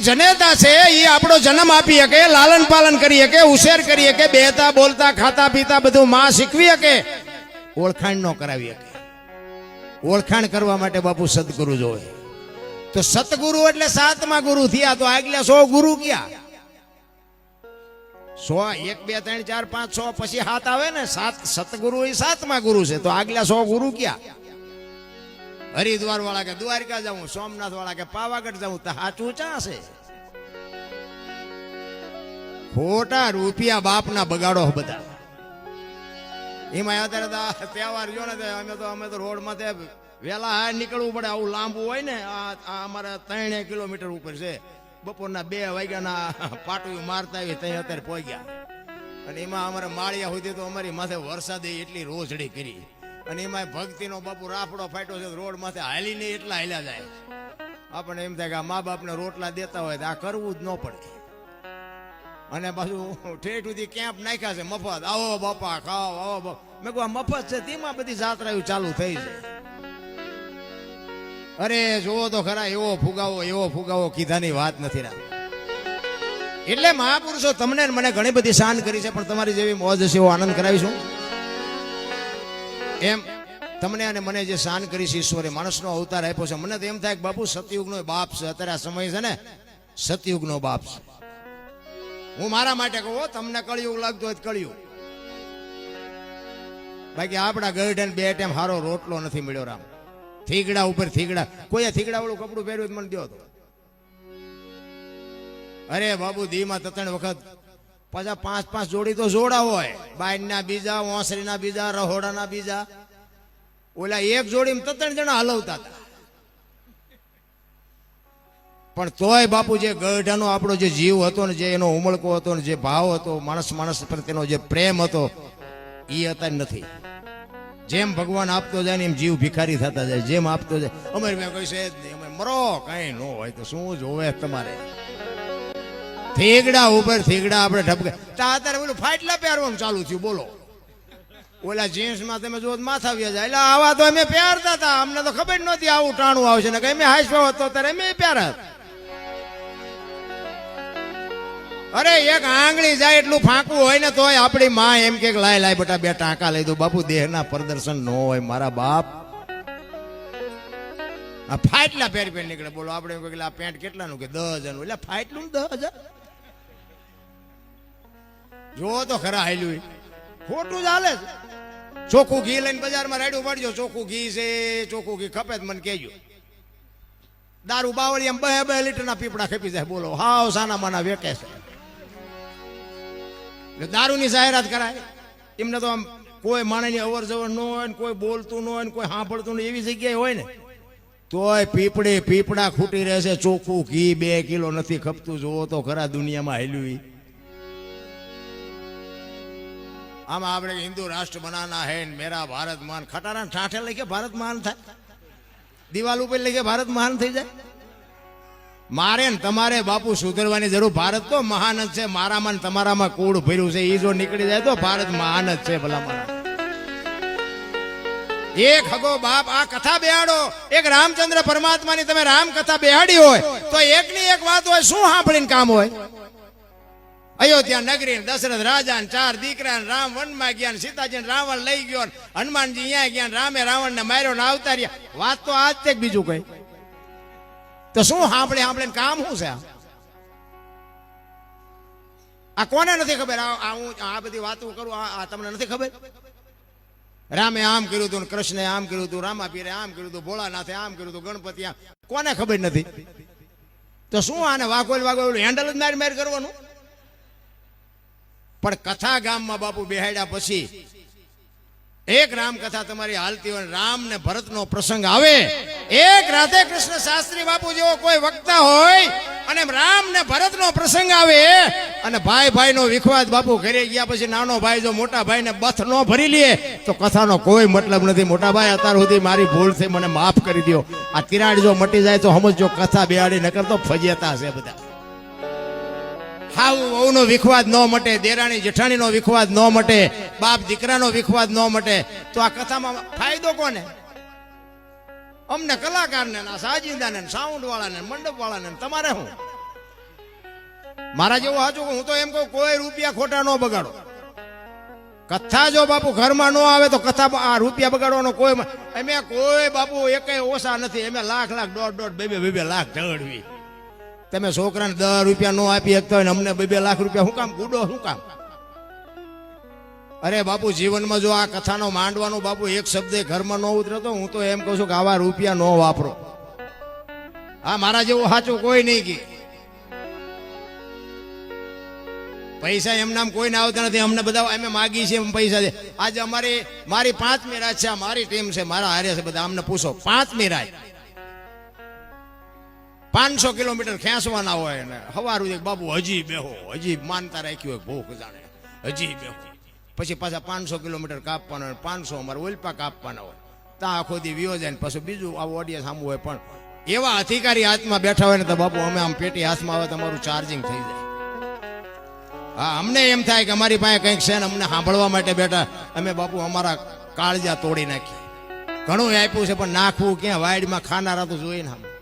જનેતા છે એ આપણો જન્મ આપી શકે, લાલન પાલન કરી શકે, ઉછેર કરી શકે, બેહતા બોલતા ખાતા પીતા બધું માં શીખવી શકે, ઓળખાણ ન કરાવી શકે. ઓળખાણ કરવા માટે બાપુ સદગુરુ જોવે. તો સતગુરુ એટલે 7મા ગુરુ થયા. તો આગલા 100 ગુરુ ક્યાં? 100 1 2 3 4 5 6 પછી 7 આવે ને. 7 સતગુરુ એ 7મા ગુરુ છે. તો આગલા 100 ગુરુ ક્યાં? હરિદ્વાર વાળા કે દ્વારકા જાઉં, સોમનાથ વાળા કે પાવાગઢ જાઉં, તો સાચું ચા છે? ખોટા રૂપિયા બાપના બગાડો બધા. એમાં અત્યારે તહેવાર જો ને અમે તો રોડ માંથી વેલા હાર નીકળવું પડે. આવું લાંબુ હોય ને, આ અમારે 3 કિલોમીટર ઉપર છે. બપોરના 2 વાગ્યાના પાટું મારતા આવી ત્યાં અત્યારે પહોંચ્યા. અને એમાં અમારે માળિયા સુધી તો અમારી માથે વરસાદે એટલી રોજડી કરી. અને એમાં ભક્તિનો બાપુ રાફડો ફાટ્યો છે. રોડ માથે હાલીને એટલા હાલ્યા જાય. આપણને એમ થાય કે આ મા બાપને રોટલા દેતા હોય તો આ કરવું જ ન પડે. અને પાછું ઠેઠ સુધી કેમ્પ નાખ્યા છે મફત. આવો બાપા ખાઓ, આવો બાપા. મેં કહું મફત છે, તેમાં બધી જાત્રાઓ ચાલુ થઈ છે. અરે જોવો તો ખરા, એવો ફુગાવો કીધાની વાત નથી ના. એટલે મહાપુરુષો તમને મને ઘણી બધી શાન કરી છે, પણ તમારી જેવી મોજ હશે એવો આનંદ કરાવીશું. એમ તમને અને મને જે શાન કરી છે ઈશ્વરે, માણસનો અવતાર આપ્યો છે. મને તો એમ થાય કે બાપુ સતયુગનો બાપ છે. અત્યારે આ સમય છે ને, સતયુગનો બાપ છે. હું મારા માટે કહું, તમને કળિયુગ લાગતું હોય કળિયુગ. બાકી આપણા ગઢે 2 ટાઈમ સારો રોટલો નથી મળ્યો. રામ થીગડા ઉપર થીગડા. કોઈએ થીગડા વાળું કપડું પહેર્યું મને દો તો. અરે બાબુ દીમાં 3 વખત પાછા 5 જોડી તો જોડા હોય. બાયના બીજા, ઓસરીના બીજા, રહોડાના બીજા. ઓલા એક જોડીમાં 3 જણા હલવતા હતા. પણ તોય બાપુ જે ગઢાનો આપણો જે જીવ હતો ને, જે એનો ઉમળકો હતો ને, જે ભાવ હતો, માણસ પ્રત્યેનો જે પ્રેમ હતો, એ અત્યારે નથી. જેમ ભગવાન આપતો જાય ને એમ જીવ ભિખારી થતા જાય. જેમ આપતો જાય. અમારે મેં કહ્યું છે જ નહીં, અમે મરો કઈ ન હોય તો શું જોવે તમારે. થીગડા ઉપર થીગડા આપણે ઢબકે. અત્યારે પેલું ફાટલા પહેરવાનું ચાલુ થયું. બોલો, ઓલા જીન્સમાં તમે જો માથા વ્યા જાય. એટલે આવા તો અમે પહેરતા હતા. અમને તો ખબર નહોતી આવું ટાણું આવશે ને. કઈ મેં હાઈસ્યો હતો ત્યારે અમે પહેરત. અરે એક આંગળી જાય એટલું ફાંકવું હોય ને તોય આપણી માં એમ કે લાય બટા 2 ટાંકા લઈ દો. બાપુ દેહના પ્રદર્શન ન હોય મારા બાપ. આ ફાટલા પહેર નીકળે. બોલો આપણે આ પેન્ટ કેટલાનું કે 10,000. એટલે ફાટલું 10,000. જો તો ખરા હાલ્યું ખોટું જ હાલે છે. ચોખ્ખું ઘી લઈને બજારમાં રાડ્યું પડજો. ચોખ્ખું ઘી છે, ચોખ્ખું ઘી ખપે મને કહેજો. દારૂ બાવળી એમ 2 લીટરના પીપડા ખપી જાય. બોલો હાવ સાના માના વેકે છે. દારૂની જાહેરાત કરાય. એમને તો આમ કોઈ માણસની અવર જવર ન હોય ને, કોઈ બોલતું ન હોય ને, કોઈ સાંભળતું નહીં, એવી જગ્યાએ હોય ને તોય પીપડા ખૂટી રહે છે. ચોખ્ખું ઘી 2 કિલો નથી ખપતું. જોવો તો ખરા દુનિયામાં હેલ્યું. આમાં આપણે હિન્દુ રાષ્ટ્ર બનાના હે, મેરા ભારત મહાન. ખટારા ઠાઠે લખે ભારત મહાન થાય. દિવાલ ઉપર લખે ભારત મહાન થઈ જાય. મારે ને તમારે બાપુ સુધરવાની જરૂર. ભારત તો મહાન જ છે. મારામાં તમારામાં કૂડ ભર્યું છે. એ જો નીકળી જાય તો ભારત મહાન જ છે. ભલા મારા એક હગો બાપ આ કથા બેહાડો. એક રામચંદ્ર પરમાત્માની તમે રામ કથા બેહાડી હોય તો એકની એક વાત હોય. શું સાંભળીને કામ હોય? અયોધ્યા નગરી, દશરથ રાજા, 4 દીકરા, રામ વનમાં ગયા, સીતાજી રાવણ લઈ ગયો, હનુમાનજી અહીંયા ગયા, રામે રાવણ ને માર્યો ને આવતા રહ્યા. વાત તો આજ તે બીજું કઈ. તો શું સાંભળે કામ શું છે? આ કોને નથી ખબર? હું આ બધી વાતો કરું, આ તમને નથી ખબર? રામે આમ કર્યું હતું, કૃષ્ણે આમ કર્યું હતું, રામાપીરે આમ કર્યું હતું, ભોળાનાથે આમ કર્યું હતું, ગણપતિ આમ. કોને ખબર નથી? તો શું આને વાગોલ હેન્ડલ જ માર કરવાનું? પણ કથા ગામમાં બાપુ બેહાડ્યા પછી એક રામ કથા તમારી હાલતી હોય, રામ ને ભરત નો પ્રસંગ આવે, એક રાધે કૃષ્ણ શાસ્ત્રી બાપુ જેવો કોઈ વક્તા હોય અને રામ ને ભરત નો પ્રસંગ આવે અને ભાઈ નો વિખવાદ બાપુ ઘરે ગયા પછી નાનો ભાઈ જો મોટા ભાઈ ને બથ નો ભરી લે તો કથાનો કોઈ મતલબ નથી. મોટા ભાઈ અત્યાર સુધી મારી ભૂલ થઈ, મને માફ કરી દો. આ તિરાડ જો મટી જાય તો સમજો કથા બેહાડી, નકર તો ફજેતા છે બધા. હાવ વહુનો વિખવાદ ન મટે, દેરાણી જેઠાણીનો વિખવાદ ન મટે, બાપ દીકરાનો વિખવાદ ન મટે તો આ કથામાં ફાયદો કોને? અમને કલાકારને, સાજિંદાને, સાઉન્ડ વાળાને, મંડપ વાળાને. તમારે શું મારા જેવું સાચું હું તો એમ કહું કોઈ રૂપિયા ખોટા ન બગાડો. કથા જો બાપુ ઘરમાં ન આવે તો કથા આ રૂપિયા બગાડવાનો કોઈ અમે કોઈ બાપુ એકેય ઓછા નથી. અમે લાખ લાખ દોઢ બે લાખ ઢગડવી. તમે છોકરાને 10 રૂપિયા નો આપી શકતા હોય ને અમને 2 લાખ રૂપિયા શું કામ ગુડો શું કામ? અરે બાપુ જીવનમાં જો આ કથાનો માંડવાનો બાપુ એક શબ્દ ઘરમાં ન ઉતરે તો હું તો એમ કહું છું કે આવા રૂપિયા નો વાપરો. હા મારા જેવું સાચું કોઈ નહીં કે પૈસા એમ નામ કોઈને આવતા નથી. અમને બધા અમે માગી છે પૈસા છે. આજે મારી 5મી રાત છે. મારી ટીમ છે, મારા હારે છે બધા. અમને પૂછો 5મી રાત 500 કિલોમીટર ખેંચવાના હોય ને સવારું બાબુ હજી બેહો, હજી માનતા રાખ્યું હોય ભૂખ જાણે હજી બેહો. પછી પાછા 500 કિલોમીટર કાપવાના હોય, 500 અમારે ઓલપા કાપવાના હોય. ત્યાં આખો દી વિયો જાય ને પછી બીજું આવું ઓડિયન્સ સામું હોય. પણ એવા અધિકારી હાથમાં બેઠા હોય ને તો બાપુ અમે આમ પેટી હાથમાં આવે તમારું ચાર્જિંગ થઈ જાય. હા અમને એમ થાય કે અમારી પાસે કંઈક છે ને અમને સાંભળવા માટે બેઠા. અમે બાપુ અમારા કાળજા તોડી નાખીએ. ઘણું આપ્યું છે પણ નાખવું ક્યાં વાયડમાં ખાનારા તો જોઈએ ને.